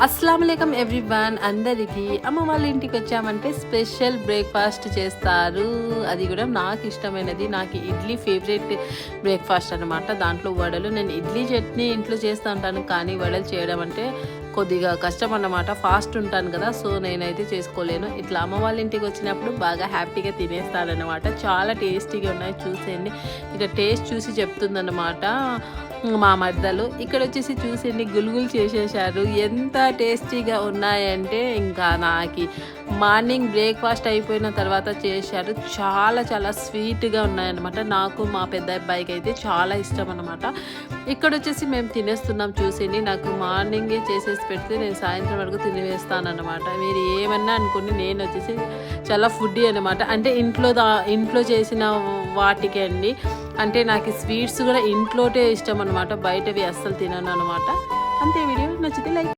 అస్సలాముఅలైకుం everyone. అందరికీ అమ్మ వాళ్ళ ఇంటికి వచ్చామంటే స్పెషల్ బ్రేక్ఫాస్ట్ చేస్తారు. అది కూడా నాకు ఇష్టమైనది, నాకు ఇడ్లీ ఫేవరెట్ బ్రేక్ఫాస్ట్ అనమాట. దాంట్లో వడలు. నేను ఇడ్లీ చట్నీ ఇంట్లో చేస్తూ ఉంటాను, కానీ వడలు చేయడం అంటే కొద్దిగా కష్టం అన్నమాట. ఫాస్ట్ ఉంటాను కదా, సో నేనైతే చేసుకోలేను. ఇట్లా అమ్మ వాళ్ళ ఇంటికి వచ్చినప్పుడు బాగా హ్యాపీగా తినేస్తానన్నమాట. చాలా టేస్టీగా ఉన్నాయి, చూసేయండి. ఇక టేస్ట్ చూసి చెప్తుందన్నమాట మా మర్దలు. ఇక్కడ వచ్చేసి చూసేయండి, గులుగులు చేసేసారు. ఎంత టేస్టీగా ఉన్నాయంటే ఇంకా నాకు మార్నింగ్ బ్రేక్ఫాస్ట్ అయిపోయిన తర్వాత చేశారు. చాలా చాలా స్వీట్గా ఉన్నాయన్నమాట. నాకు మా పెద్ద అబ్బాయికి అయితే చాలా ఇష్టం అన్నమాట. ఇక్కడ వచ్చేసి మేము తినేస్తున్నాం. చూసేయండి, నాకు మార్నింగే చేసేసి పెడితే నేను సాయంత్రం వరకు తినివేస్తానన్నమాట. మీరు ఏమన్నా అనుకోండి, నేను వచ్చేసి చాలా ఫుడ్డీ అనమాట. అంటే ఇంట్లో చేసిన వాటికి అండి. అంటే నాకు స్వీట్స్ కూడా ఇంట్లోనే ఇష్టం అనమాట, బయటవి అస్సలు తినను అనమాట. అంతే. వీడియో నచ్చితే లైక్